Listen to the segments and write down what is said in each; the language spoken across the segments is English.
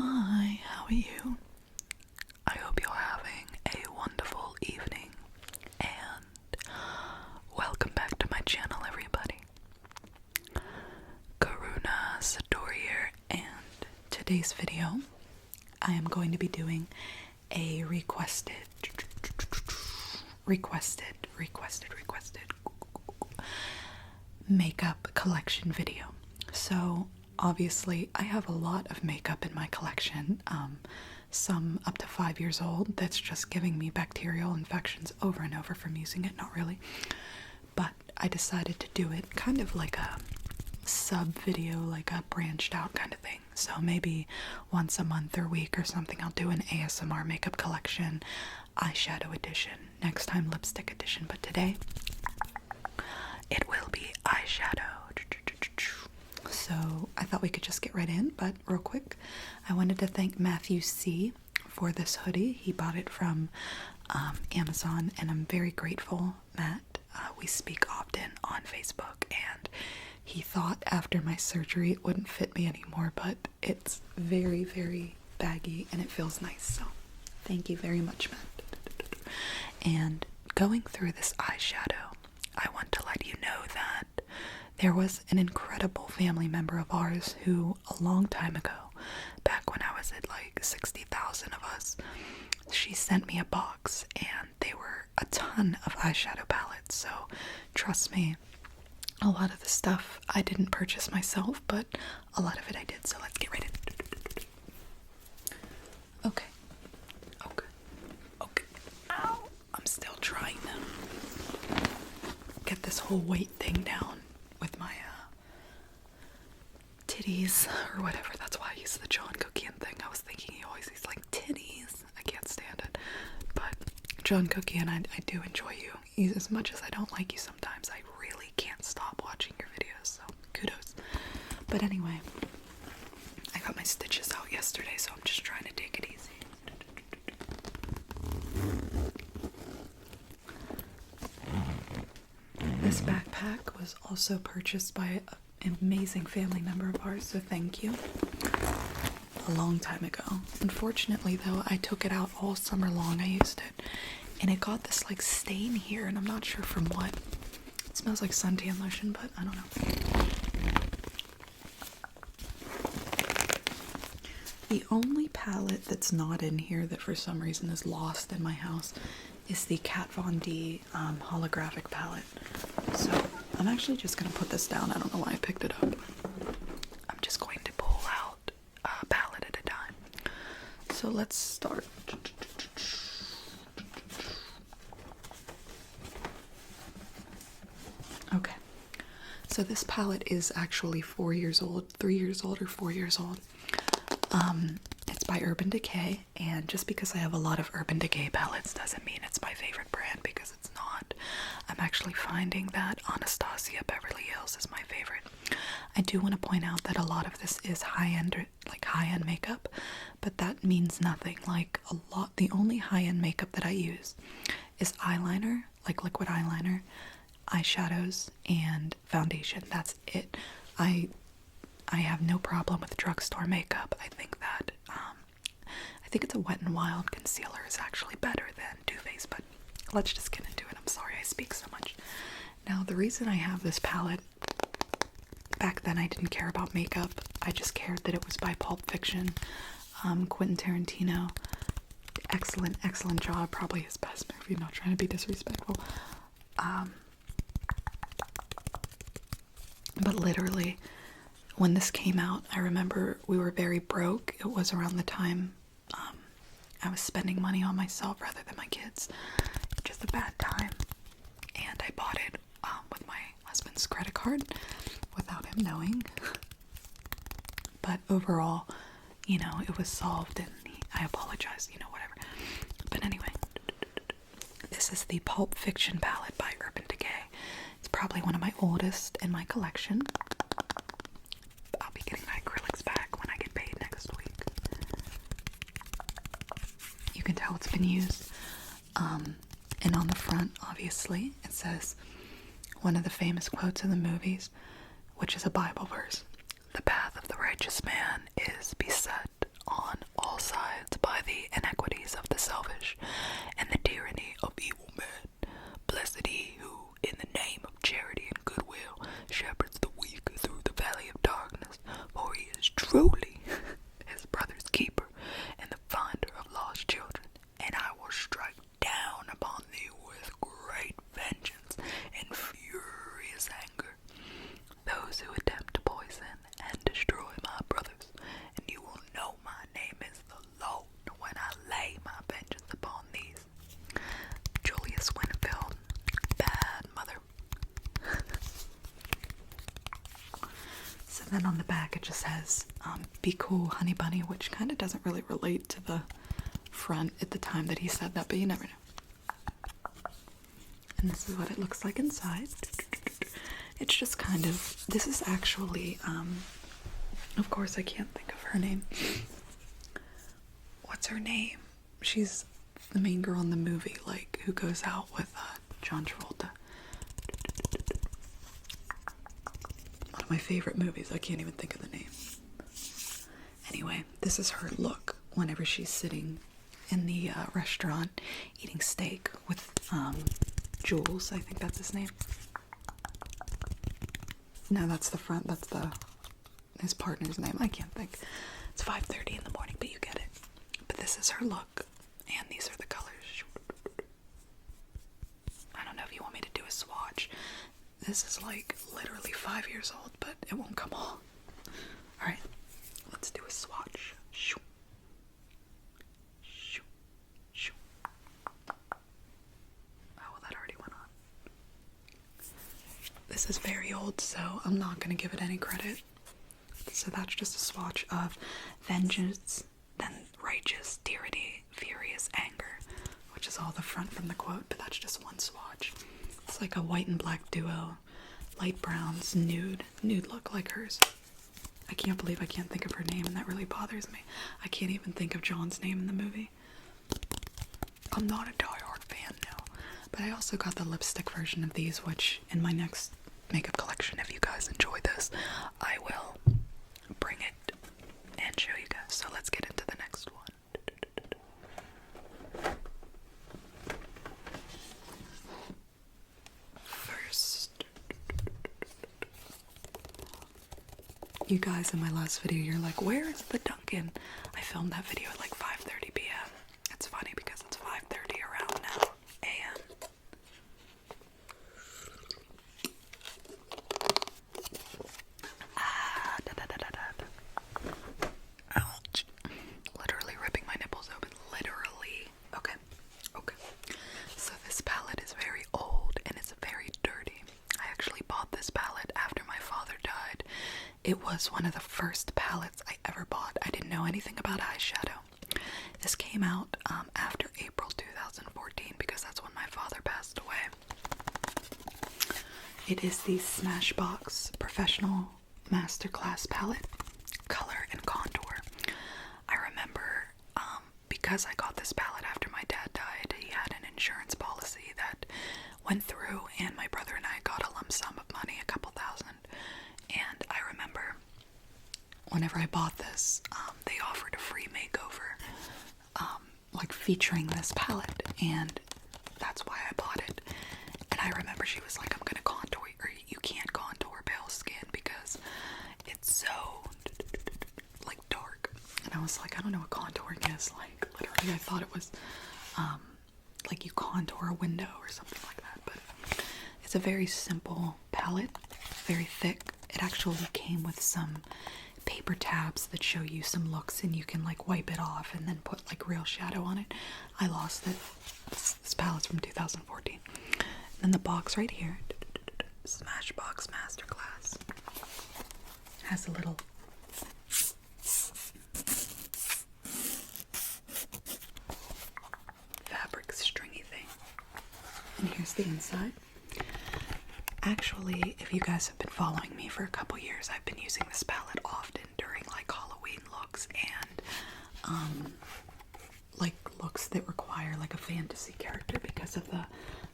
Hi, how are you? I hope you're having a wonderful evening, and welcome back to my channel, everybody. Karuna Sator here, and today's video, I am going to be doing a requested makeup collection video. So obviously I have a lot of makeup in my collection, some up to 5 years old that's just giving me bacterial infections over and over from using it. Not really, but I decided to do it kind of like a sub video, like a branched out kind of thing. So maybe once a month or week or something I'll do an ASMR makeup collection, eyeshadow edition, next time lipstick edition, but today it will be eyeshadow. So I thought we could just get right in, but real quick, I wanted to thank Matthew C for this hoodie. He bought it from Amazon, and I'm very grateful that we speak often on Facebook, and he thought after my surgery it wouldn't fit me anymore, but it's very, very baggy and it feels nice, so thank you very much, Matt. And going through this eyeshadow, I want to let you know that there was an incredible family member of ours who, a long time ago, back when I was at like 60,000 of us, she sent me a box, and they were a ton of eyeshadow palettes. So trust me, a lot of the stuff I didn't purchase myself, but a lot of it I did. So let's get right in. Okay. Ow. I'm still trying to get this whole weight thing down with my titties or whatever. That's why I use the John Cookian thing. I was thinking he always uses like titties. I can't stand it. But John Cookian, I do enjoy you. As much as I don't like you sometimes, I really can't stop watching your videos. So kudos. But anyway, I got my stitches out yesterday, so I'm just trying to take it easy. This backpack was also purchased by an amazing family member of ours, so thank you. A long time ago. Unfortunately, though, I took it out all summer long. I used it, and it got this like stain here, and I'm not sure from what. It smells like suntan lotion, but I don't know. The only palette that's not in here that for some reason is lost in my house is the Kat Von D holographic palette. So I'm actually just going to put this down. I don't know why I picked it up. I'm just going to pull out a palette at a time. So let's start. Okay. So this palette is actually 4 years old, 3 years old, or 4 years old. It's by Urban Decay, and just because I have a lot of Urban Decay palettes doesn't mean it's my favorite brand, because it's not. I'm actually finding that Anastasia Beverly Hills is my favorite. I do want to point out that a lot of this is high-end makeup, but that means nothing. Like the only high-end makeup that I use is eyeliner, like liquid eyeliner, eyeshadows, and foundation. That's it. I have no problem with drugstore makeup. I think that I think it's a Wet n Wild concealer is actually better than Dupe's, but let's just get into it. I'm sorry I speak so much. Now, the reason I have this palette, back then I didn't care about makeup. I just cared that it was by Pulp Fiction, Quentin Tarantino. Excellent job. Probably his best movie. Not trying to be disrespectful. But literally, when this came out, I remember we were very broke. It was around the time I was spending money on myself rather than my kids. Just a bad time. And I bought it with my husband's credit card without him knowing. But overall, it was solved, and I apologize, whatever. But anyway, this is the Pulp Fiction palette by Urban Decay. It's probably one of my oldest in my collection. I'll be getting my acrylics back when I get paid next week. You can tell it's been used. And on the front, obviously, it says one of the famous quotes in the movies, which is a Bible verse. The path of the righteous man is beset on truly his brother's keeper and the finder of lost children, and I will strike down upon thee with great vengeance and furious anger those who attempt to poison and destroy my brothers, and you will know my name is the Lord when I lay my vengeance upon these. Julius Winfield, bad mother. So then on the back it just says, be cool, honey bunny, which kind of doesn't really relate to the front at the time that he said that, but you never know. And this is what it looks like inside. It's just kind of, this is actually, of course I can't think of her name. What's her name? She's the main girl in the movie, like, who goes out with John Travolta. One of my favorite movies, I can't even think of the name. Anyway, this is her look whenever she's sitting in the restaurant eating steak with Jules, I think that's his name. No, that's the front, that's his partner's name, I can't think. It's 5:30 in the morning, but you get it. But this is her look, and these are the colors. I don't know if you want me to do a swatch. This is like literally 5 years old, but it won't come off. Alright, let's do a swatch. Oh, well, that already went on. This is very old, so I'm not going to give it any credit. So that's just a swatch of vengeance, then righteous, tyranny, furious anger, which is all the front from the quote, but that's just one swatch. It's like a white and black duo, light browns, nude look like hers. I can't believe I can't think of her name, and that really bothers me. I can't even think of John's name in the movie. I'm not a diehard fan now, but I also got the lipstick version of these, which in my next makeup collection, if you guys enjoy this, I will bring it and show you guys. So let's get into the next one. First, you guys in my last video, you're like, where is the Dunkin'? I filmed that video at like 5:30 p.m. It's funny because it's 5:30 around now a.m. Ouch. Literally ripping my nipples open. Literally. Okay. So this palette is very old and it's very dirty. I actually bought this palette after my father died. It was one of the first palettes I ever bought. I didn't know anything about eyeshadow. This came out after April 2014 because that's when my father passed away. It is the Smashbox Professional Masterclass palette, color and contour. I remember because I got this palette after my dad died, he had an insurance policy that went through, and my brother and I got a lump sum of money, a couple thousand. And I remember whenever I bought this, they offered a free makeover, like featuring this palette, and that's why I bought it. And I remember she was like, I'm gonna contour, or you can't contour pale skin because it's so like dark. And I was like, I don't know what contouring is. Like literally I thought it was like you contour a window or something like that, but it's a very simple palette, very thick. It actually came with some paper tabs that show you some looks, and you can like wipe it off and then put like real shadow on it. I lost it. This palette's from 2014. And then the box right here, Smashbox Masterclass, has a little fabric stringy thing. And here's the inside. Actually, if you guys have been following me for a couple years, I've been using this palette often during like Halloween looks and like looks that require like a fantasy character because of the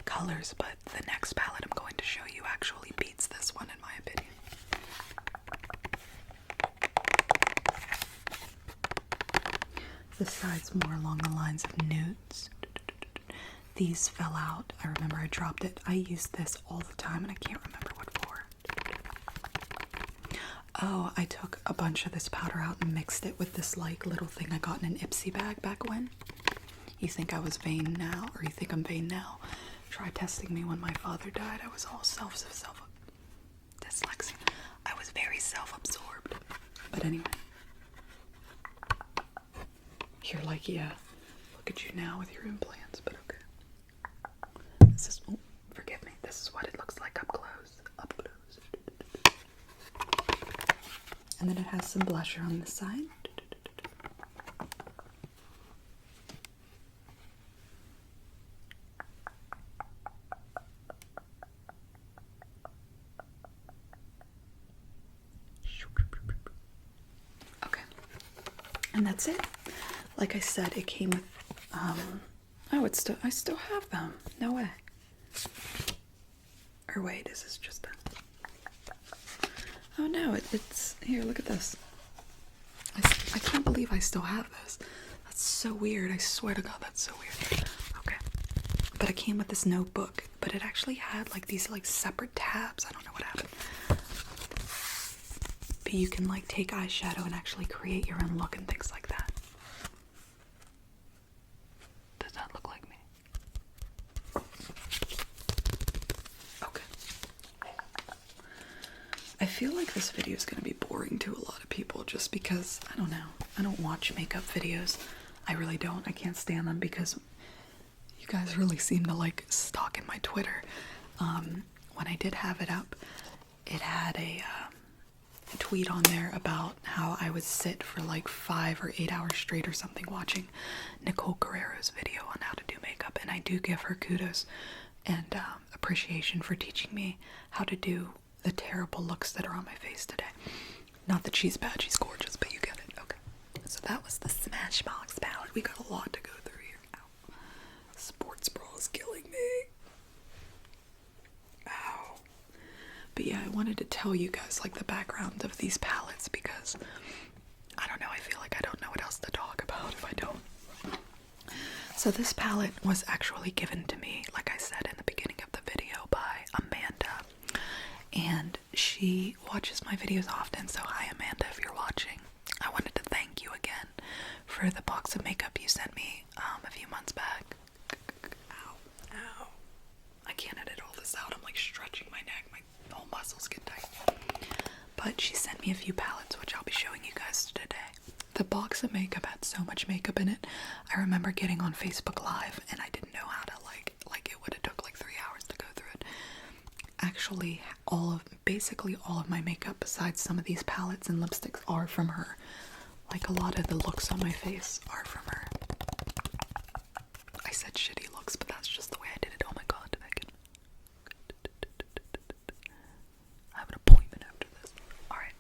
colors, but the next palette I'm going to show you actually beats this one in my opinion. This side's more along the lines of nudes. These fell out. I remember I dropped it. I used this all the time and I can't remember what for. Oh, I took a bunch of this powder out and mixed it with this like little thing I got in an Ipsy bag back when. You think I was vain now, or you think I'm vain now? Try testing me when my father died. I was all dyslexic. I was very self-absorbed. But anyway. You're like, yeah, look at you now with your implants, but okay. This is, oh, forgive me, this is what it looks like up close. Up close. And then it has some blusher on the side. Okay. And that's it. Like I said, it came with, oh, I still have them. No way. Or wait, is this just a, oh no, it's, here, look at this. I can't believe I still have this. That's so weird. I swear to God, that's so weird. Okay. But it came with this notebook, but it actually had like these like separate tabs. I don't know what happened. But you can like take eyeshadow and actually create your own look and things like that. Does that look like me? Okay. I feel like this video is going to be boring to a lot of people just because, I don't know, I don't watch makeup videos. I really don't. I can't stand them because you guys really seem to like stalk in my Twitter. When I did have it up, it had a tweet on there about how I would sit for like 5 or 8 hours straight or something watching Nicole Guerrero's video on how to do makeup, and I do give her kudos and appreciation for teaching me how to do the terrible looks that are on my face today. Not that she's bad, she's gorgeous, but you get it. Okay. So that was the Smashbox palette. We got a lot to go through here. Ow. Sports bra is killing me. Ow. But yeah, I wanted to tell you guys like the background of these palettes because I don't know, I feel like I don't know what else to talk about if I don't. So this palette was actually given to me, like I said in the beginning of the video, by Amanda. And she watches my videos often, so hi Amanda if you're watching. I wanted to thank you again for the box of makeup you sent me a few months back. Ow, ow. I can't edit all this out, I'm like stretching my neck, my whole muscles get tight. But she sent me a few palettes, which I'll be showing you guys today. The box of makeup had so much makeup in it. I remember getting on Facebook Live and I didn't know how to like it would have took like 3 hours to go through it. Actually, basically all of my makeup besides some of these palettes and lipsticks are from her. Like a lot of the looks on my face are from her. I said shitty looks, but that's just the way I did it. Oh my God, Megan. I have an appointment after this. Alright.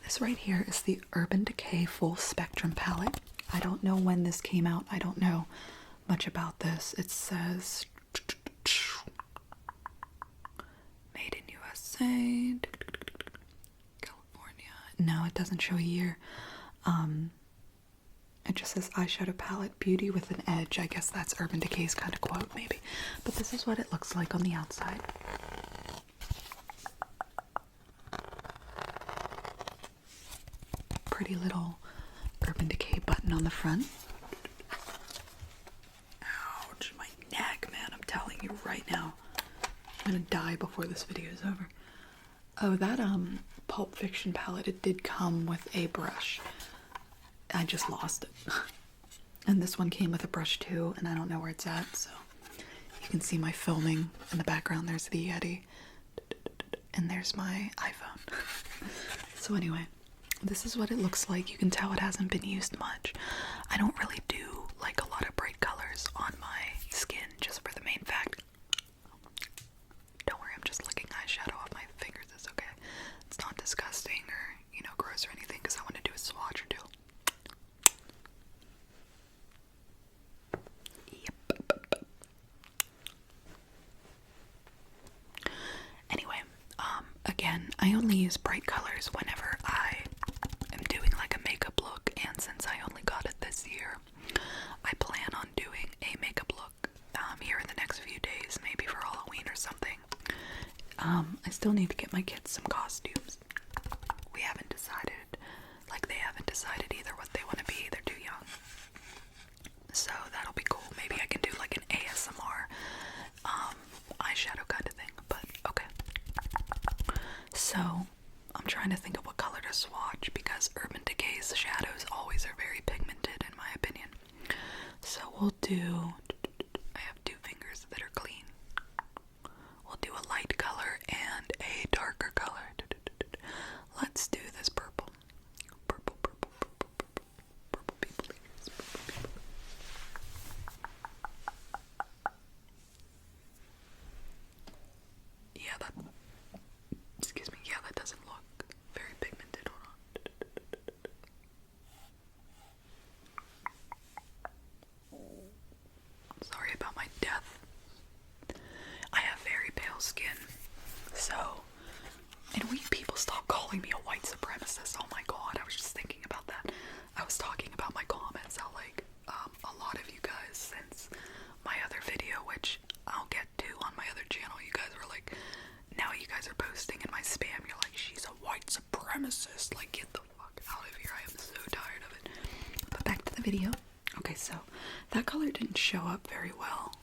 This right here is the Urban Decay Full Spectrum palette. I don't know when this came out. I don't know much about this. It says made in USA, California. No, it doesn't show a year. It just says eyeshadow palette, beauty with an edge. I guess that's Urban Decay's kind of quote, maybe. But this is what it looks like on the outside. Pretty little Urban Decay button on the front. Ouch, my neck, man. I'm telling you right now. I'm gonna die before this video is over. Oh, that Pulp Fiction palette, it did come with a brush. I just lost it. And this one came with a brush too, and I don't know where it's at, so you can see my filming in the background. There's the Yeti, and there's my iPhone. So anyway, this is what it looks like. You can tell it hasn't been used much. I don't really do like a lot of bright colors on my skin, just for the main fact. Don't worry, I'm just licking eyeshadow off my fingers. It's okay. It's not disgusting or, you know, gross or anything, because I want to do a swatch or two. Yep. Anyway, again, I only use bright colors whenever I am doing like a makeup look, and since I only got it this year, I plan on doing a makeup look here in the next few days, maybe for Halloween or something. I still need to get my kids some costumes. We haven't decided either what they want to be. They're too young. So that'll be cool. Maybe I can do like an ASMR eyeshadow kind of thing. But okay. So I'm trying to think of what color to swatch because Urban Decay's shadows always are very pigmented in my opinion. So we'll do, I have 2 fingers that are clean. We'll do a light color and a darker color. Let's do this purple. Purple, purple, purple, purple, purple people eaters, purple people. Yeah, that, excuse me, yeah, that doesn't look very pigmented. Hold on. Sorry about my death. I have very pale skin, so, and people stop calling me a white supremacist. Oh my god, I was just thinking about that. I was talking about my comments, how like, a lot of you guys since my other video, which I'll get to on my other channel, you guys were like, now you guys are posting in my spam, you're like, she's a white supremacist, like get the fuck out of here, I am so tired of it. But back to the video. Okay, so that color didn't show up very well,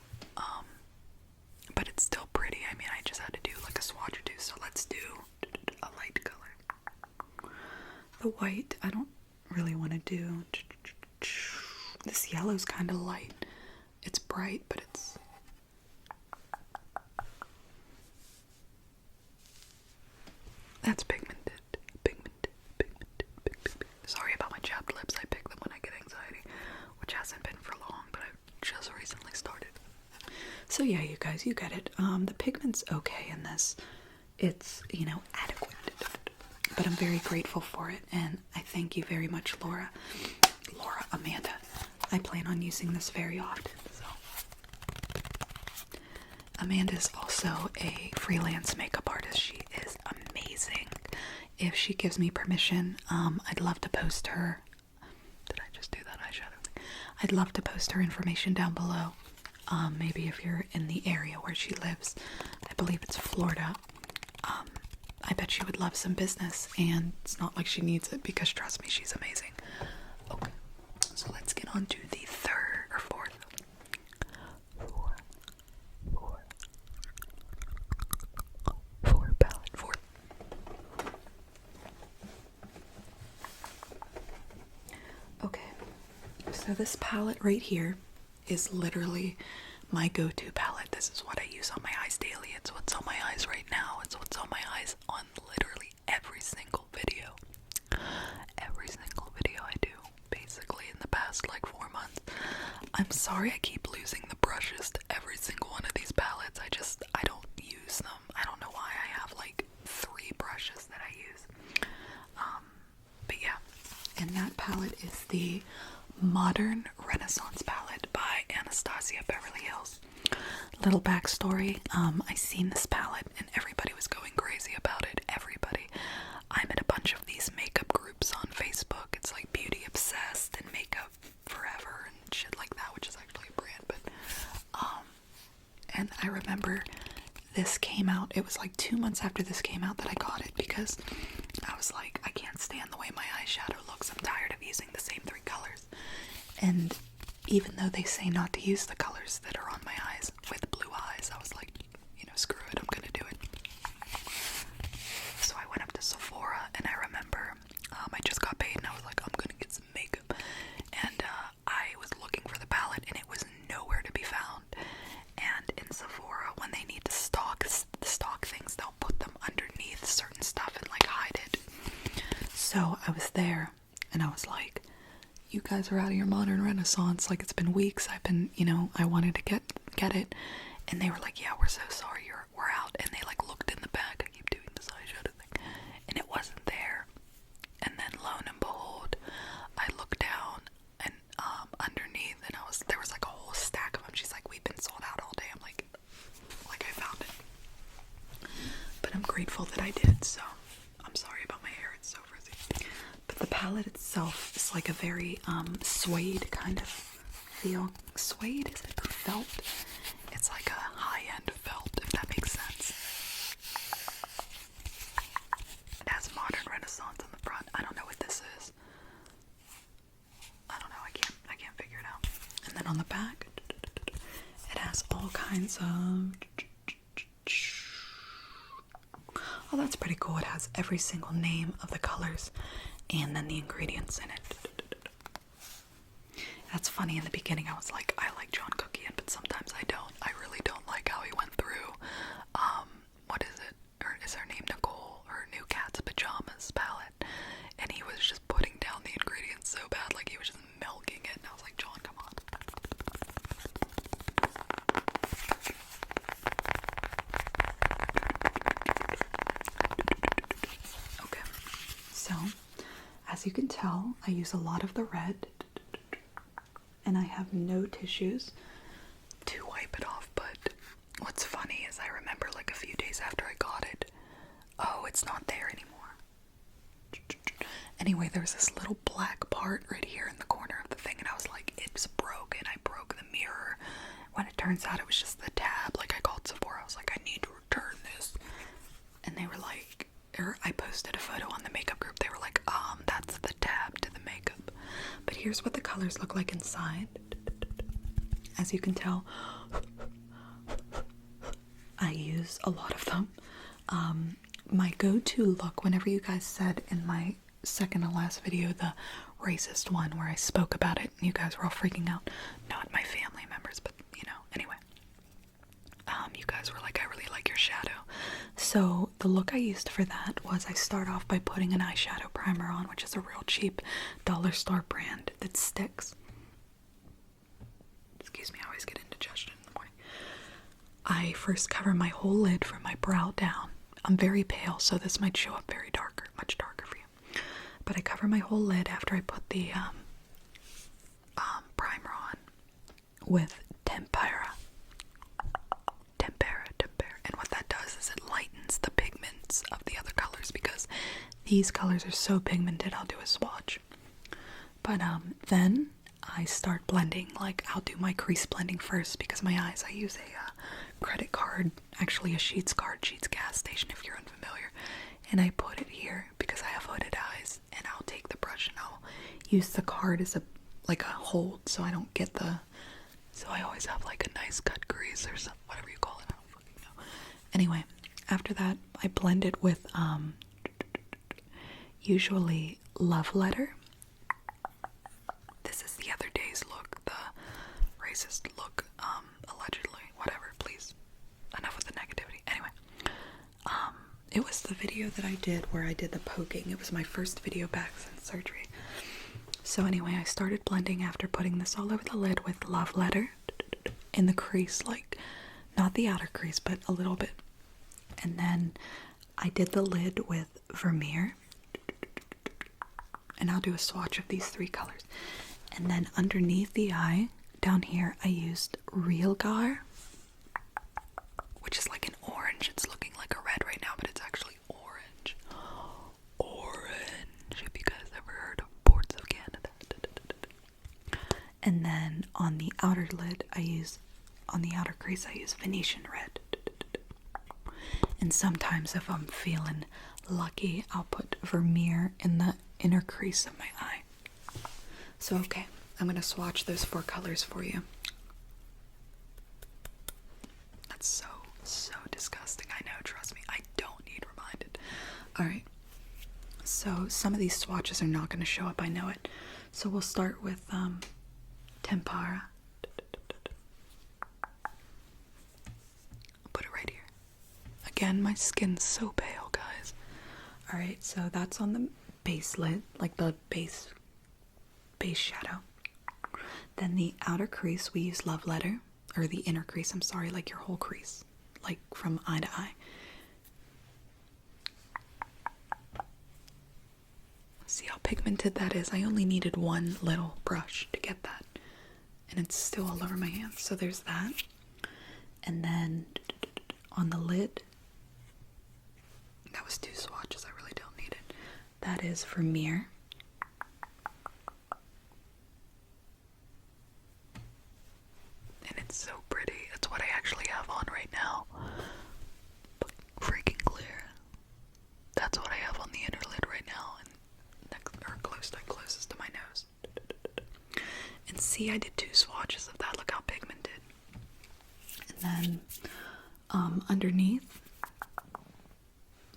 but it's still pretty. I mean, I just had to do like a swatch or two, so let's do a light color. The white, I don't really want to do. This yellow's kind of light. It's bright, but it's... That's pigmented. Pigmented, pigmented, pigmented. Sorry about my chapped lips. I pick them when I get anxiety, which hasn't been for long, but I've just recently started. So yeah, you guys, you get it. The pigment's okay in this. It's, you know, adequate. But I'm very grateful for it, and I thank you very much, Amanda. I plan on using this very often, so. Amanda's also a freelance makeup artist. She is amazing. If she gives me permission, I'd love to post her. Did I just do that eyeshadow thing? I'd love to post her information down below. Maybe if you're in the area where she lives, I believe it's Florida, I bet she would love some business, and it's not like she needs it because trust me, she's amazing. Okay, so let's get on to the fourth palette. Okay, so this palette right here is literally my go-to palette. This is what I use on my eyes daily. It's what's on my eyes right now. It's what's on my eyes on literally every single video. Every single video I do, basically in the past like 4 months. I'm sorry I keep losing the brushes to every single one of these palettes. I don't use them. I don't know why I have like 3 brushes that I use. But yeah, and that palette is the Modern Renaissance palette by Anastasia, Beverly Hills. Little backstory, I seen this palette and everybody was going crazy about it. Everybody. I'm in a bunch of these makeup groups on Facebook. It's like Beauty Obsessed and Makeup Forever and shit like that, which is actually a brand, but and I remember this came out, it was like 2 months after this came out that I got it because I was like, I can't stand the way my eyeshadow looks. I'm tired of using the same 3 colors. And even though they say not to use the colors that are on my eyes with blue eyes, I was like, you know, screw it, I'm gonna do it. So I went up to Sephora, and I remember I just got paid, and I was like, I'm gonna get some makeup. And I was looking for the palette, and it was nowhere to be found. And in Sephora, when they need to stock things, they'll put them underneath certain stuff and like hide it. So I was there, and I was like, you guys are out of your Modern Renaissance. Like, it's been weeks. I've been, you know, I wanted to get it. And they were like, yeah, we're so sorry, we're out. And they like looked in the bag. I keep doing this eyeshadow thing. And it wasn't there. And then lo and behold, I looked down and underneath, and there was like a whole stack of them. She's like, we've been sold out all day. I'm like I found it. But I'm grateful that I did, so I'm sorry about my hair. It's so frizzy. But the palette itself is like a very suede kind of feel. Suede, is it? Or felt? It's like a high-end felt, if that makes sense. It has Modern Renaissance on the front. I don't know what this is. on the back, it has all kinds of... Oh, that's pretty cool. It has every single name of the colors and then the ingredients in it. That's funny. In the beginning, I was like, I like John Cookian, but sometimes I don't. I really don't like how he went through, what is it? Or is her name Nicole? Her New Cat's Pajamas palette. And he was just putting down the ingredients so bad, like he was just milking it. And I was like, John, come on. Okay, so as you can tell, I use a lot of the red, and I have no tissues to wipe it off. But what's funny is I remember like a few days after I got it, oh, it's not there anymore. Anyway, there was this little black part right here in the corner of the thing, and I was like, it's broken. I broke the mirror. When it turns out it was just the tab. Like, I called Sephora. I was like, I need to return this. And they were like, or I posted a photo on the makeup group. They were like, that's the tab to the makeup. But here's what the colors look like inside. As you can tell, I use a lot of them. My go-to look, whenever you guys said in my second to last video, the racist one where I spoke about it and you guys were all freaking out, not my family members, but you know, anyway, you guys were like, I really like your shadow. So the look I used for that was I start off by putting an eyeshadow primer on, which is a real cheap dollar store brand that sticks. Excuse me, I always get indigestion in the morning. I first cover my whole lid from my brow down. I'm very pale, so this might show up very darker, much darker for you. But I cover my whole lid after I put the primer on with tempera. And what that does is it lightens the pigments of the other colors, because these colors are so pigmented. I'll do a swatch. But then I start blending. Like, I'll do my crease blending first, because my eyes, I use a credit card, actually a Sheets card, Sheets gas station if you're unfamiliar, and I put it here because I have hooded eyes, and I'll take the brush and I'll use the card as a hold, so I don't get so I always have like a nice cut crease or something, whatever you call it, I don't fucking know. Anyway, after that I blend it with usually Love Letter. This is the other day's look, the racist look, allegedly, whatever, please, enough with the negativity. Anyway, it was the video that I did where I did the poking. It was my first video back since surgery. So anyway, I started blending after putting this all over the lid with Love Letter in the crease, like not the outer crease, but a little bit. And then I did the lid with Vermeer, and I'll do a swatch of these three colors. And then underneath the eye, down here, I used Real Gar, which is like an orange. It's looking like a red right now, but it's actually orange. Orange, if you guys ever heard of Ports of Canada. And then on the outer lid, on the outer crease, I use Venetian Red. And sometimes if I'm feeling lucky, I'll put Vermeer in the inner crease of my eye. So okay, I'm going to swatch those four colors for you. That's so disgusting. I know, trust me. I don't need reminded. Alright, so some of these swatches are not going to show up, I know it. So we'll start with Tempera. I'll put it right here. Again, my skin's so pale, guys. Alright, so that's on the base lid, like the base shadow. Then the outer crease, we use Love Letter, or the inner crease, I'm sorry, like your whole crease, like from eye to eye. See how pigmented that is? I only needed one little brush to get that, and it's still all over my hands. So there's that. And then on the lid, that was two swatches, I really don't need it. That is Vermeer. And it's so pretty. It's what I actually have on right now. But freaking clear. That's what I have on the inner lid right now, and closest to my nose. And see, I did two swatches of that. then underneath,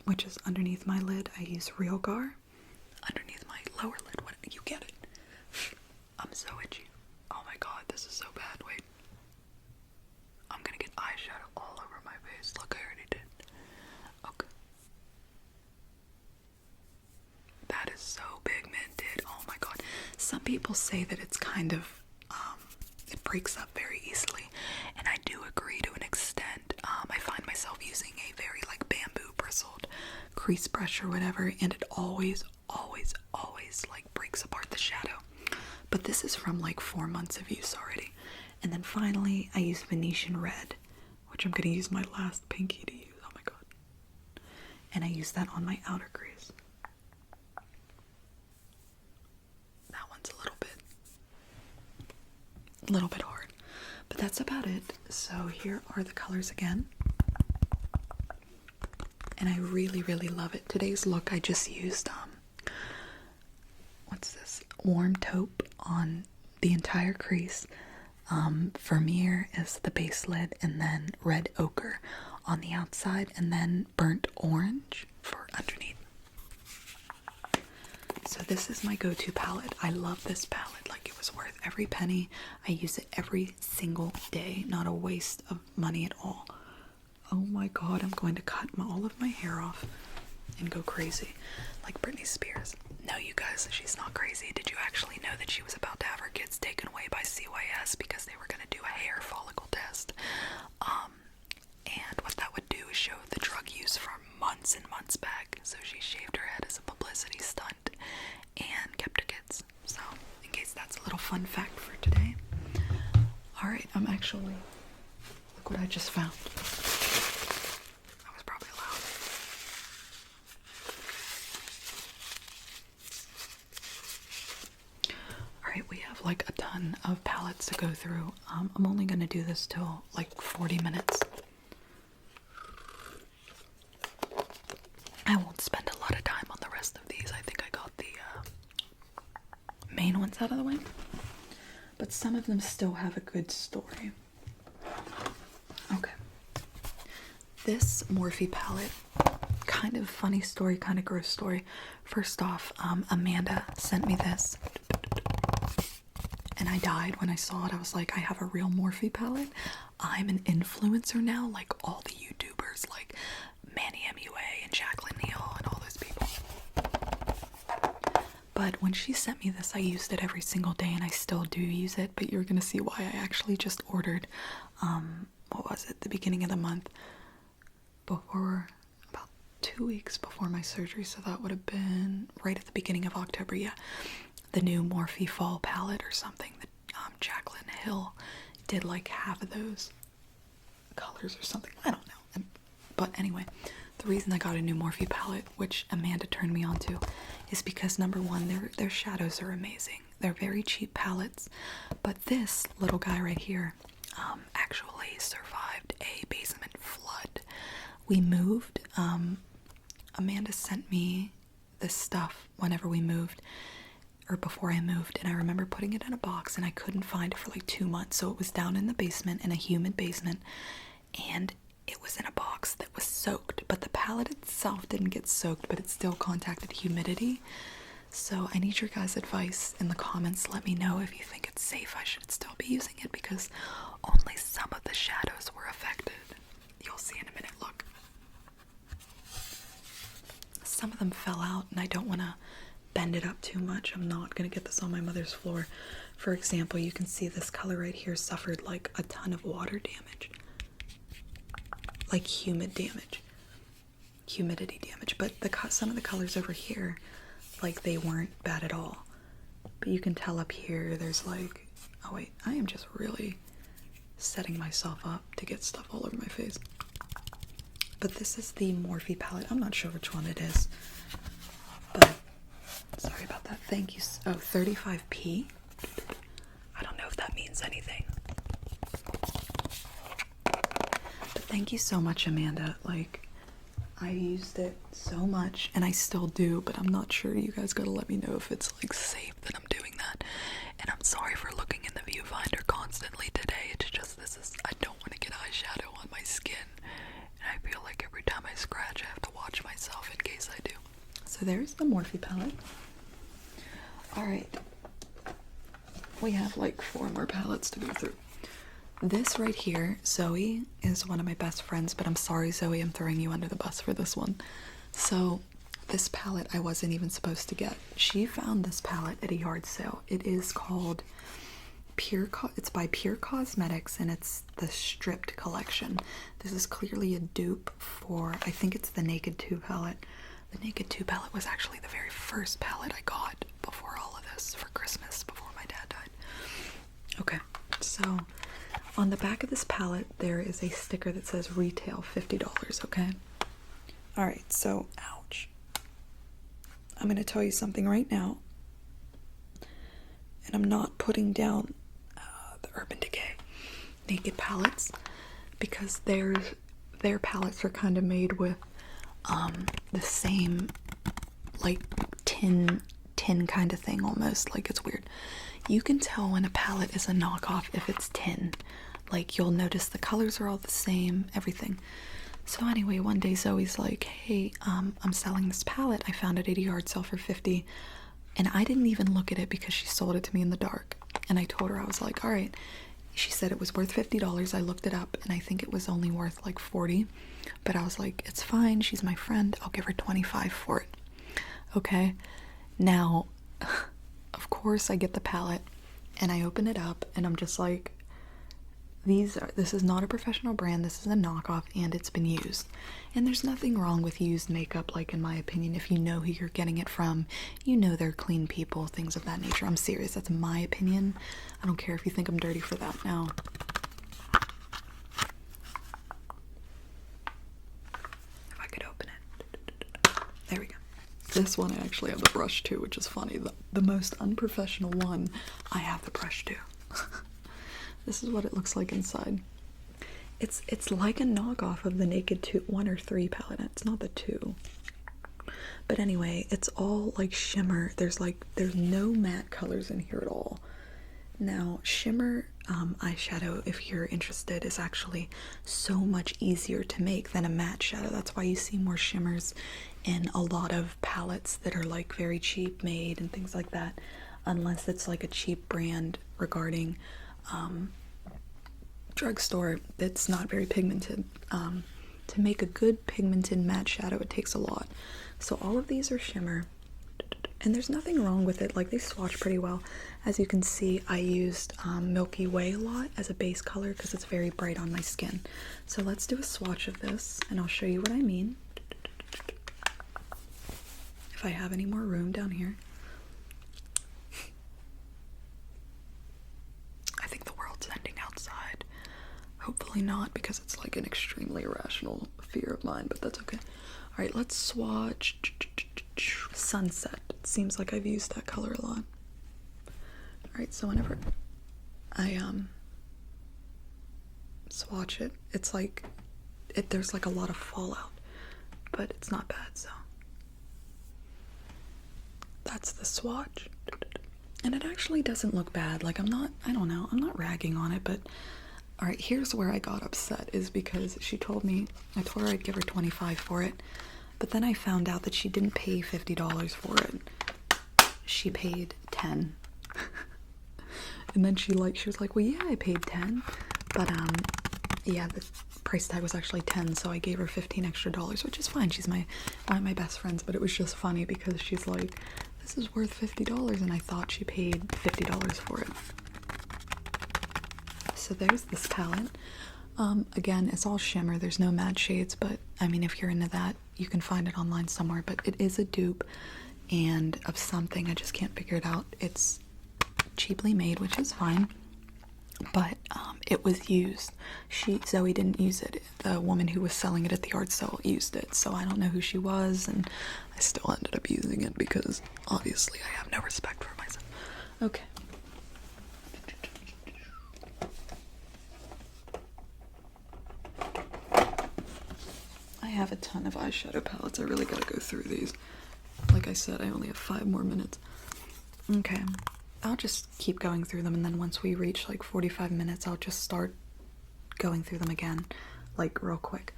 which is underneath my lid, I use Real Gar. Underneath my lower lid, what, you get it. I'm so itchy. Oh my god, this is so bad. Wait. I'm gonna get eyeshadow all over my face. Look, I already did. Okay. That is so pigmented. Oh my god. Some people say that it's kind of, it breaks up very easily. And I do agree to an extent. I find myself using a very like bamboo bristled crease brush or whatever, and it always like breaks apart the shadow. But this is from like 4 months of use already. And then finally I use Venetian Red, which I'm gonna use my last pinky to use. Oh my god. And I use that on my outer crease. That one's a little bit hard, but that's about it. So here are the colors again. And I really love it. Today's look I just used what's this? Warm taupe on the entire crease. Vermeer is the base lid, and then red ochre on the outside, and then burnt orange for underneath. So this is my go-to palette. I love this palette. Like, it was worth every penny. I use it every single day. Not a waste of money at all. Oh my god, I'm going to cut all of my hair off and go crazy like Britney Spears. No, you guys, she's not crazy. Did you actually know that she was about to have her kids taken away by CYS because they were going to do a hair follicle test? And what that would do is show the drug use from months and months back. So she shaved her head as a publicity stunt and kept her kids. So, in case that's a little fun fact for today. Alright, I'm actually... Look what I just found. That was probably loud. Alright, we have like a ton of palettes to go through. I'm only going to do this till like 40 minutes. I won't spend a lot of time on the rest of these. I think I got the main ones out of the way. But some of them still have a good story. Okay. This Morphe palette, kind of funny story, kind of gross story. First off, Amanda sent me this. And I died when I saw it. I was like, I have a real Morphe palette. I'm an influencer now, like all the YouTubers, like Manny MUA and Jacqueline Neal and all those people. But when she sent me this, I used it every single day, and I still do use it. But you're gonna see why. I actually just ordered, what was it, the beginning of the month, before, about 2 weeks before my surgery, so that would have been right at the beginning of October, yeah, the new Morphe Fall palette or something that Jacqueline Hill did like half of those colors or something, I don't know. But anyway, the reason I got a new Morphe palette, which Amanda turned me on to, is because number one, their shadows are amazing. They're very cheap palettes, but this little guy right here actually survived a basement flood. We moved, Amanda sent me this stuff whenever we moved, or before I moved, and I remember putting it in a box, and I couldn't find it for like 2 months, so it was down in the basement, in a humid basement, and it was in a box that was soaked, but the palette itself didn't get soaked, but it still contacted humidity. So I need your guys' advice in the comments. Let me know if you think it's safe. I should still be using it because only some of the shadows were affected. You'll see in a minute. Look. Some of them fell out, and I don't want to bend it up too much. I'm not going to get this on my mother's floor. For example, you can see this color right here suffered like a ton of water damage. Like humidity damage, but some of the colors over here, like, they weren't bad at all. But you can tell up here there's like, oh wait, I am just really setting myself up to get stuff all over my face. But this is the Morphe palette. I'm not sure which one it is, but sorry about that. Thank you. Oh, 35p. I don't know if that means anything. Thank you so much, Amanda. Like, I used it so much, and I still do, but I'm not sure. You guys gotta let me know if it's, like, safe that I'm doing that. And I'm sorry for looking in the viewfinder constantly today. It's just because I don't want to get eyeshadow on my skin. And I feel like every time I scratch, I have to watch myself in case I do. So there's the Morphe palette. Alright. We have like 4 more palettes to go through. This right here, Zoe, is one of my best friends, but I'm sorry, Zoe, I'm throwing you under the bus for this one. So, this palette I wasn't even supposed to get. She found this palette at a yard sale. It is called it's by Pure Cosmetics, and it's the Stripped collection. This is clearly a dupe for, I think it's the Naked 2 palette. The Naked 2 palette was actually the very first palette I got before all of this for Christmas, before my dad died. Okay, so on the back of this palette, there is a sticker that says retail $50, okay? Alright, so, ouch. I'm going to tell you something right now, and I'm not putting down the Urban Decay Naked palettes, because their palettes are kind of made with the same, like, tin kind of thing almost, like it's weird. You can tell when a palette is a knockoff if it's tin. Like, you'll notice the colors are all the same, everything. So anyway, one day Zoe's like, hey, I'm selling this palette. I found it at a yard sale for $50. And I didn't even look at it because she sold it to me in the dark. And I told her, I was like, all right. She said it was worth $50. I looked it up, and I think it was only worth like $40. But I was like, it's fine. She's my friend. I'll give her $25 for it. Okay. Now, of course, I get the palette, and I open it up, and I'm just like, this is not a professional brand, this is a knockoff, and it's been used. And there's nothing wrong with used makeup, like, in my opinion. If you know who you're getting it from, you know they're clean people, things of that nature. I'm serious, that's my opinion. I don't care if you think I'm dirty for that. Now, if I could open it. There we go. This one I actually have the brush too, which is funny. The most unprofessional one, I have the brush too. This is what it looks like inside. It's like a knockoff of the Naked 2, 1 or 3 palette. It's not the 2. But anyway, it's all like shimmer. There's no matte colors in here at all. Now, shimmer eyeshadow, if you're interested, is actually so much easier to make than a matte shadow. That's why you see more shimmers in a lot of palettes that are like very cheap made and things like that, unless it's like a cheap brand regarding drugstore that's not very pigmented. To make a good pigmented matte shadow, it takes a lot. So all of these are shimmer, and there's nothing wrong with it. Like, they swatch pretty well. As you can see, I used Milky Way a lot as a base color because it's very bright on my skin. So let's do a swatch of this, and I'll show you what I mean. If I have any more room down here. I think the world's ending outside. Hopefully not, because it's like an extremely irrational fear of mine, but that's okay. Alright, let's swatch Sunset. It seems like I've used that color a lot. Alright, so whenever I swatch it, it's like there's like a lot of fallout, but it's not bad. So that's the swatch, and it actually doesn't look bad. Like, I'm not ragging on it, but alright, here's where I got upset, is because I told her I'd give her $25 for it, but then I found out that she didn't pay $50 for it. She paid $10. And then she was like, well, yeah, I paid $10, but yeah, the price tag was actually $10, so I gave her $15 extra, which is fine. She's one of my best friends, but it was just funny because she's like, this is worth $50, and I thought she paid $50 for it. So there's this palette. Again, it's all shimmer. There's no matte shades, but I mean, if you're into that, you can find it online somewhere. But it is a dupe and of something. I just can't figure it out. It's cheaply made, which is fine, but it was used. Zoe didn't use it. The woman who was selling it at the yard sale used it, so I don't know who she was, and I still ended up using it because obviously I have no respect for myself. Okay. I have a ton of eyeshadow palettes. I really gotta go through these. Like I said, I only have 5 more minutes. Okay. I'll just keep going through them, and then once we reach like 45 minutes, I'll just start going through them again, like real quick.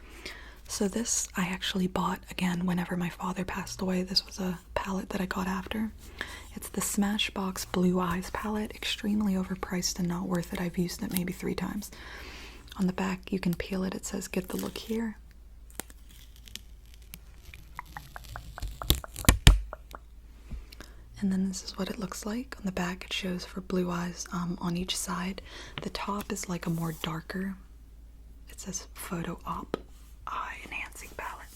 So this I actually bought again whenever my father passed away. This was a palette that I got after. It's the Smashbox Blue Eyes palette. Extremely overpriced and not worth it. I've used it maybe 3 times. On the back, you can peel it. It says, "Get the look here." And then this is what it looks like. On the back, it shows for blue eyes on each side. The top is like a more darker. It says Photo Op Eye Enhancing Palette.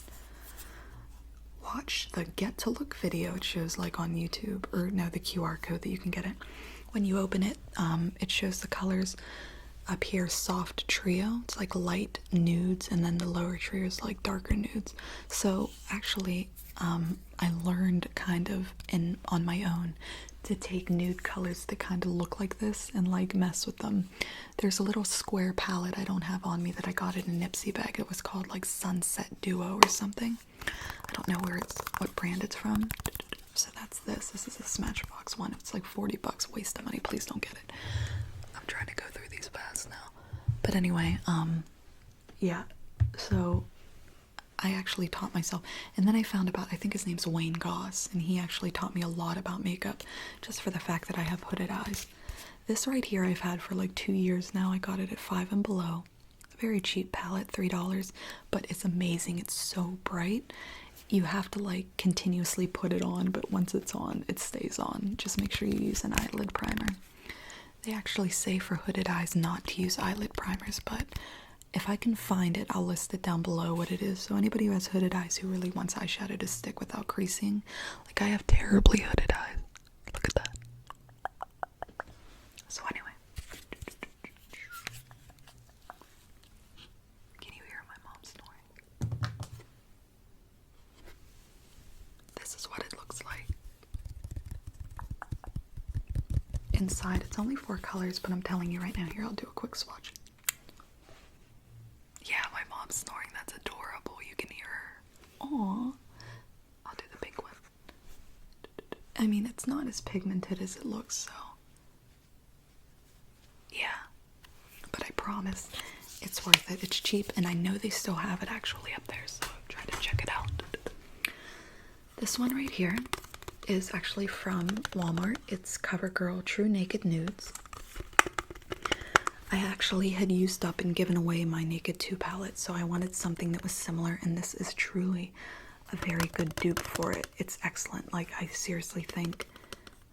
Watch the Get to Look video. It shows like on YouTube, or no, the QR code that you can get it. When you open it, it shows the colors. Up here, soft trio. It's like light nudes, and then the lower trio is like darker nudes. So actually, I learned kind of on my own to take nude colors that kind of look like this and like mess with them. There's a little square palette I don't have on me that I got in a Nipsey bag. It was called like Sunset Duo or something. I don't know what brand it's from. So that's this. This is a Smashbox one. It's like 40 bucks. Waste of money. Please don't get it. I'm trying to go through these fast now. But anyway, yeah. So I actually taught myself, and then I found about, I think his name's Wayne Goss, and he actually taught me a lot about makeup just for the fact that I have hooded eyes. This right here I've had for like 2 years now. I got it at Five and Below. A very cheap palette, $3, but it's amazing. It's so bright. You have to like continuously put it on, but once it's on, it stays on. Just make sure you use an eyelid primer. They actually say for hooded eyes not to use eyelid primers, but if I can find it, I'll list it down below what it is. So anybody who has hooded eyes who really wants eyeshadow to stick without creasing, like I have terribly hooded eyes. Look at that. So anyway. Can you hear my mom snoring? This is what it looks like. Inside, it's only 4 colors, but I'm telling you right now, here, I'll do a quick swatch. Yeah, my mom's snoring. That's adorable. You can hear her. Aww. I'll do the pink one. I mean, it's not as pigmented as it looks, so. Yeah. But I promise it's worth it. It's cheap, and I know they still have it actually up there, so try to check it out. This one right here is actually from Walmart. It's CoverGirl True Naked Nudes. I actually had used up and given away my Naked 2 palette, so I wanted something that was similar, and this is truly a very good dupe for it. It's excellent. Like, I seriously think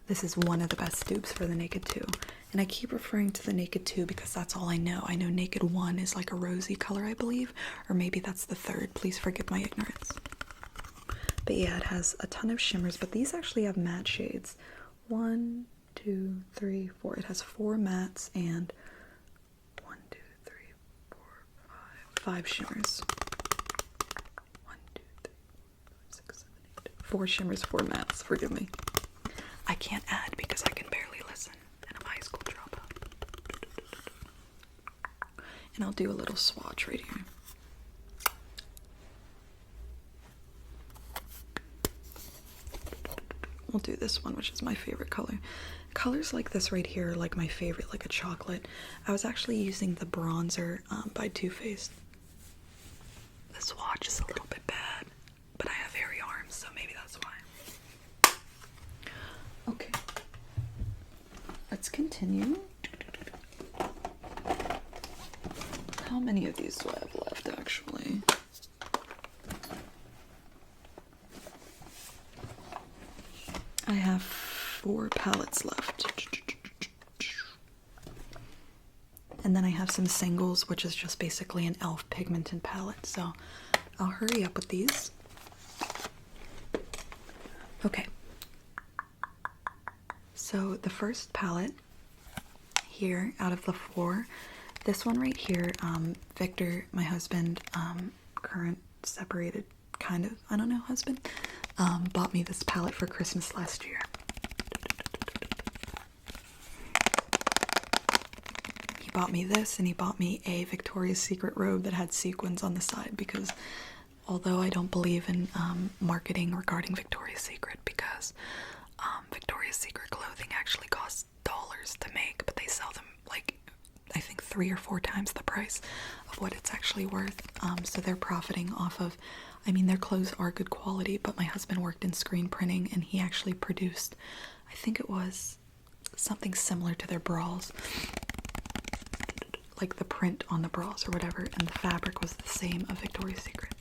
this is one of the best dupes for the Naked 2. And I keep referring to the Naked 2 because that's all I know. I know Naked 1 is like a rosy color, I believe, or maybe that's the 3rd. Please forgive my ignorance. But yeah, it has a ton of shimmers, but these actually have matte shades. 1, 2, 3, 4. It has 4 mattes and 1, 2, 3, 4, 5 shimmers. 1, 2, 3, 6, 7, 8. 4 shimmers, 4 mattes. Forgive me. I can't add because I can barely listen, and I'm a high school dropout. And I'll do a little swatch right here. We'll do this one, which is my favorite color. Colors like this right here are like my favorite, like a chocolate. I was actually using the bronzer by Too Faced. The swatch is a little bit bad, but I have hairy arms, so maybe that's why. Okay. Let's continue. How many of these do I have left, actually? I have 4 palettes left. And then I have some singles, which is just basically an e.l.f. pigmented palette. So I'll hurry up with these. Okay. So the first palette here out of the 4, this one right here, Victor, my husband, current separated kind of, I don't know, husband, bought me this palette for Christmas last year. He bought me this, and he bought me a Victoria's Secret robe that had sequins on the side, because although I don't believe in marketing regarding Victoria's Secret, because Victoria's Secret clothing actually costs dollars to make, but they sell them like I think 3 or 4 times the price of what it's actually worth. So they're profiting off of, I mean, their clothes are good quality, but my husband worked in screen printing and he actually produced, I think it was something similar to their bras, like the print on the bras or whatever, and the fabric was the same of Victoria's Secret.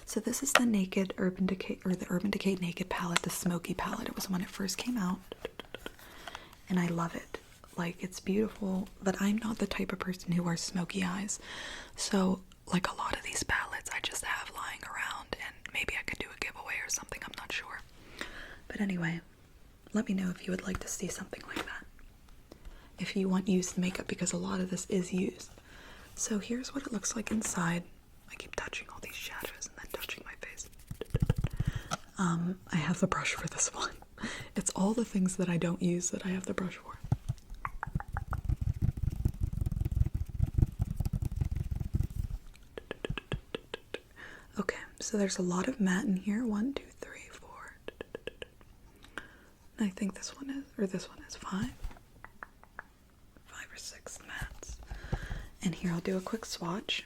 So this is the Naked Urban Decay, or the Urban Decay Naked palette, the Smoky palette. It was when it first came out, and I love it. Like, it's beautiful, but I'm not the type of person who wears smoky eyes. So, like, a lot of these palettes I just have lying around, and maybe I could do a giveaway or something, I'm not sure. But anyway, let me know if you would like to see something like that. If you want used makeup, because a lot of this is used. So here's what it looks like inside. I keep touching all these shadows and then touching my face. I have the brush for this one. It's all the things that I don't use that I have the brush for. Okay, so there's a lot of matte in here. 1, 2, 3, 4. I think this one is, or this one is 5 or 6 mattes. And here I'll do a quick swatch.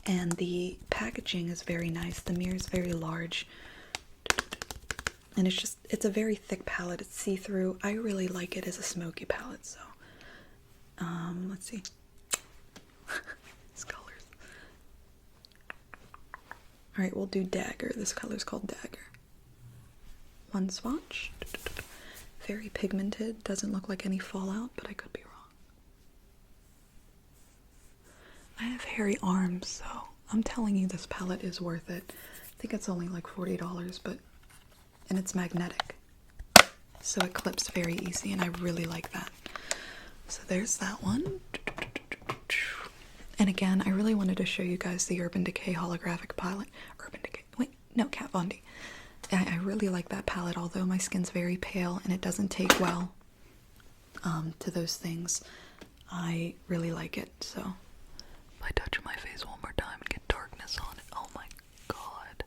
And the packaging is very nice. The mirror is very large. And it's a very thick palette. It's see-through. I really like it as a smoky palette, so let's see. These colors. Alright, we'll do Dagger. This color's called Dagger. One swatch. Very pigmented. Doesn't look like any fallout, but I could be wrong. I have hairy arms, so I'm telling you this palette is worth it. I think it's only like $40, and it's magnetic. So it clips very easy, and I really like that. So there's that one. And again, I really wanted to show you guys the Urban Decay holographic palette. Urban Decay, wait, no, Kat Von D. I really like that palette, although my skin's very pale and it doesn't take well to those things. I really like it, so. If I touch my face one more time and get darkness on it, oh my god.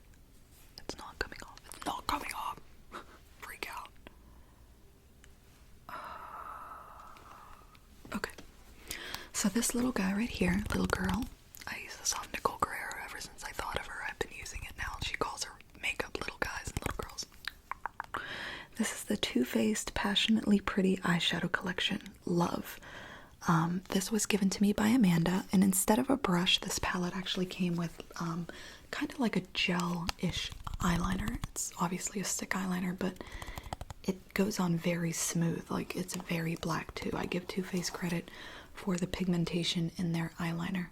It's not coming off. It's not coming off. Freak out. Okay. So this little guy right here, little girl, I use this off Nicole Guerrero ever since I thought of her. I've been using it now. She calls her makeup little guys and little girls. This is the Too Faced Passionately Pretty Eyeshadow Collection. Love. This was given to me by Amanda, and instead of a brush, this palette actually came with kind of like a gel-ish eyeliner. It's obviously a stick eyeliner, but it goes on very smooth. Like, it's very black too. I give Too Faced credit for the pigmentation in their eyeliner.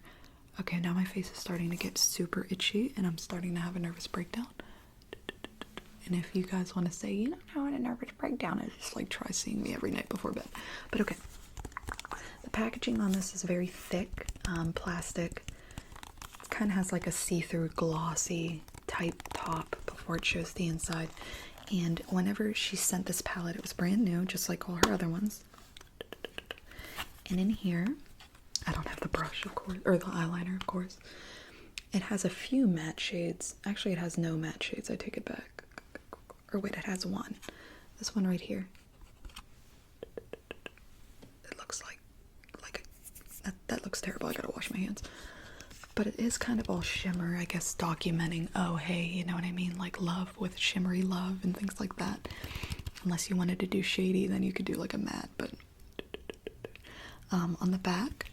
Okay, now my face is starting to get super itchy, and I'm starting to have a nervous breakdown. And if you guys want to say, you don't know what a nervous breakdown is, just like try seeing me every night before bed. But okay. The packaging on this is very thick, plastic. It kind of has like a see-through glossy type top before it shows the inside. And whenever she sent this palette, it was brand new, just like all her other ones. And in here, I don't have the brush, of course, or the eyeliner, of course. It has a few matte shades. Actually, it has no matte shades. I take it back. Or wait, it has one. This one right here. It looks like that looks terrible. I gotta wash my hands. But it is kind of all shimmer, I guess, documenting, oh, hey, you know what I mean? Like love with shimmery love and things like that. Unless you wanted to do shady, then you could do like a matte, but on the back,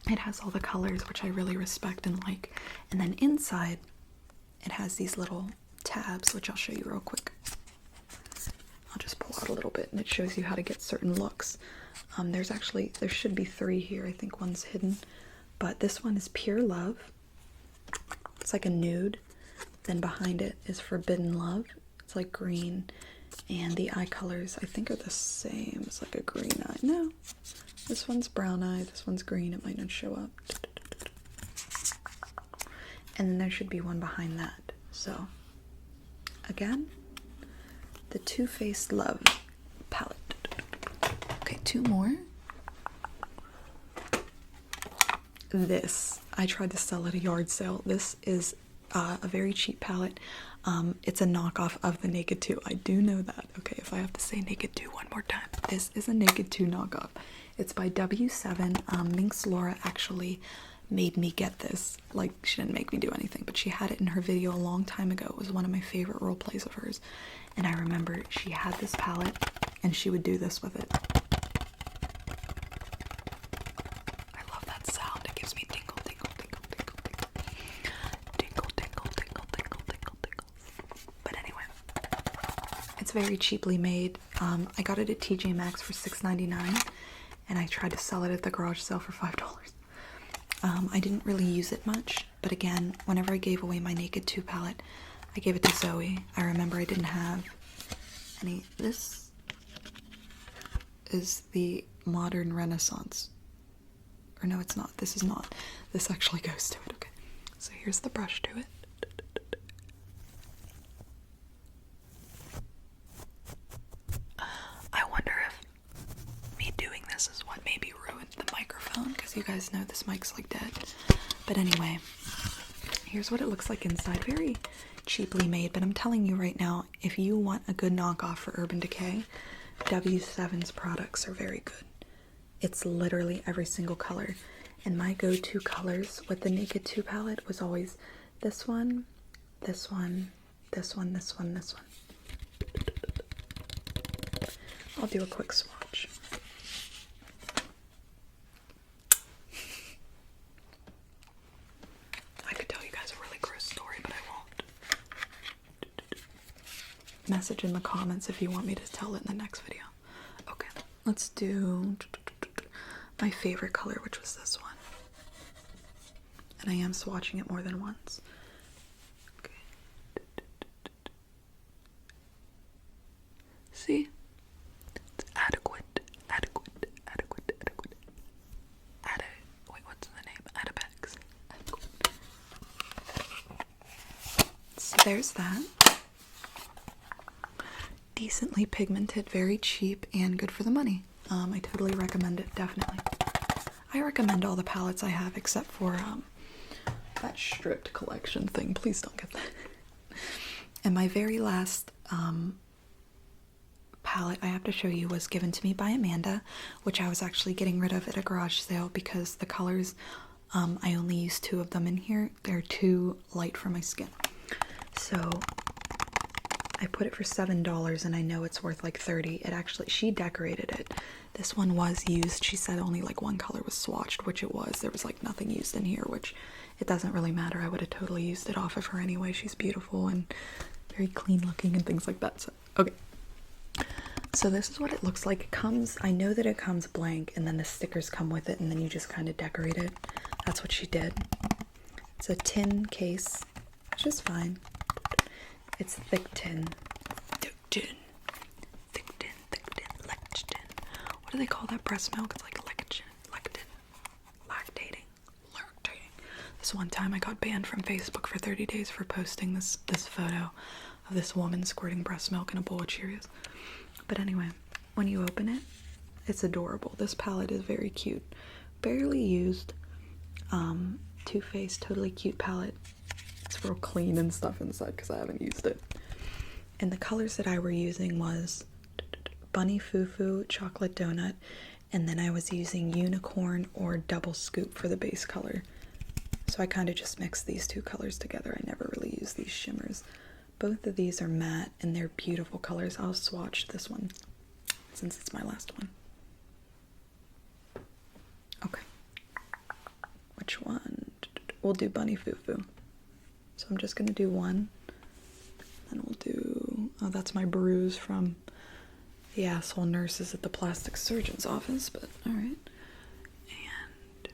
it has all the colors, which I really respect and like. And then inside, it has these little tabs, which I'll show you real quick. I'll just pull out a little bit, and it shows you how to get certain looks. There should be 3 here. I think one's hidden, but this one is Pure Love. It's like a nude. Then behind it is Forbidden Love. It's like green, and the eye colors I think are the same. It's like a green eye. No, this one's brown eye. This one's green. It might not show up. And then there should be one behind that. So again, the Too Faced Love palette. Okay, 2 more. This, I tried to sell at a yard sale. This is a very cheap palette. It's a knockoff of the Naked 2. I do know that. Okay, if I have to say Naked 2 one more time, this is a Naked 2 knockoff. It's by W7. Minx Laura actually made me get this. Like, she didn't make me do anything, but she had it in her video a long time ago. It was one of my favorite role plays of hers. And I remember she had this palette and she would do this with it. I love that sound. It gives me tingle, tingle, tingle, tingle, tingle. Tingle, tingle, tingle, tingle, tingle, tingles. But anyway, it's very cheaply made. I got it at TJ Maxx for $6.99 and I tried to sell it at the garage sale for $5. I didn't really use it much, but again, whenever I gave away my Naked 2 palette, I gave it to Zoe. I remember I didn't have any. This is the Modern Renaissance. Or no, it's not. This is not. This actually goes to it. Okay. So here's the brush to it. I wonder if me doing this is what maybe ruined the microphone, because you guys know this mic's like dead. But anyway, here's what it looks like inside. Very cheaply made, but I'm telling you right now, if you want a good knockoff for Urban Decay, W7's products are very good. It's literally every single color. And my go-to colors with the Naked 2 palette was always this one, this one, this one, this one, this one. I'll do a quick swatch. I could tell you guys a really gross story, but I won't. Message in the comments if you want me to tell it in the next video. Okay, let's do my favorite color, which was this one. And I am swatching it more than once. Okay. See? It's adequate. Wait, what's the name? Adipex. So there's that. Decently pigmented, very cheap, and good for the money. I totally recommend it, definitely. I recommend all the palettes I have except for that stripped collection thing. Please don't get that. And my very last palette I have to show you was given to me by Amanda, which I was actually getting rid of at a garage sale because the colors, I only used 2 of them in here. They're too light for my skin. So I put it for $7 and I know it's worth like $30. It actually, she decorated it. This one was used. She said only like 1 color was swatched, which it was. There was like nothing used in here, which it doesn't really matter. I would have totally used it off of her anyway. She's beautiful and very clean looking and things like that. So, okay. So this is what it looks like. It comes, I know that it comes blank and then the stickers come with it and then you just kind of decorate it. That's what she did. It's a tin case, which is fine. It's thick tin. Thick tin. Thick tin, thick tin, lectin. What do they call that breast milk? It's like lectin. Lactating. This one time I got banned from Facebook for 30 days for posting this photo of this woman squirting breast milk in a bowl of Cheerios. But anyway, when you open it, it's adorable. This palette is very cute. Barely used. Too Faced, totally cute palette. It's real clean and stuff inside because I haven't used it. And the colors that I were using was Bunny Fufu, Chocolate Donut, and then I was using Unicorn or Double Scoop for the base color. So I kind of just mixed these 2 colors together. I never really used these shimmers. Both of these are matte and they're beautiful colors. I'll swatch this one since it's my last one. Okay. Which one? We'll do Bunny Fufu. So I'm just gonna do one. Then we'll do, oh, that's my bruise from the asshole nurses at the plastic surgeon's office, but alright. And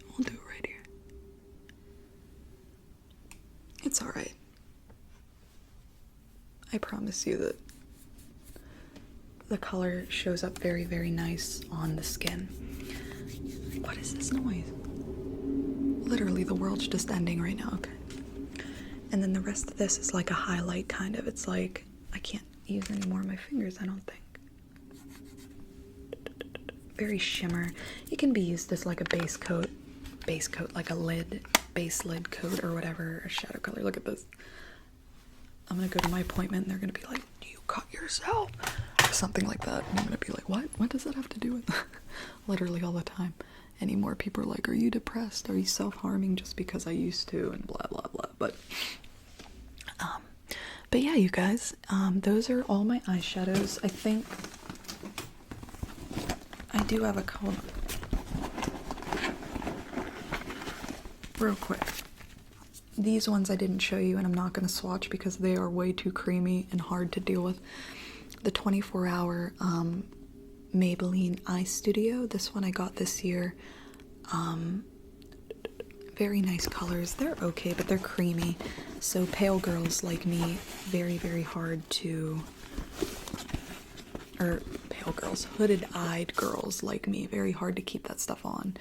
we'll do it right here. It's alright. I promise you that the color shows up very, very nice on the skin. What is this noise? Literally, the world's just ending right now. Okay. And then the rest of this is like a highlight, kind of. It's like, I can't use any more of my fingers, I don't think. Very shimmer. It can be used as like a base coat, like a lid, base lid coat or whatever, a shadow color. Look at this. I'm gonna go to my appointment and they're gonna be like, you cut yourself. something like that, and I'm gonna be like, what does that have to do with literally all the time anymore? People are like, are you depressed, are you self-harming just because I used to, and blah blah blah. But yeah, you guys, those are all my eyeshadows. I think I do have a color real quick. These ones I didn't show you, and I'm not going to swatch because they are way too creamy and hard to deal with. The 24-hour Maybelline Eye Studio. This one I got this year. Very nice colors. They're okay, but they're creamy. So pale girls like me, very, very hard to... Or pale girls, hooded-eyed girls like me, very hard to keep that stuff on.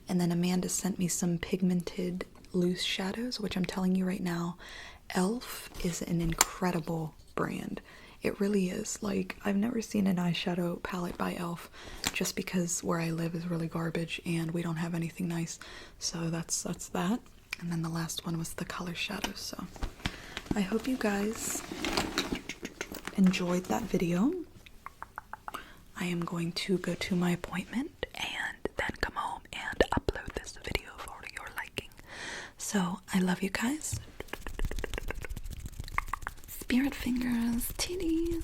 And then Amanda sent me some pigmented loose shadows, which I'm telling you right now, e.l.f. is an incredible brand. It really is. Like, I've never seen an eyeshadow palette by e.l.f. just because where I live is really garbage and we don't have anything nice. So that's that. And then the last one was the color shadows. So I hope you guys enjoyed that video. I am going to go to my appointment and then come home and upload this video for your liking. So I love you guys. Spirit fingers, titties.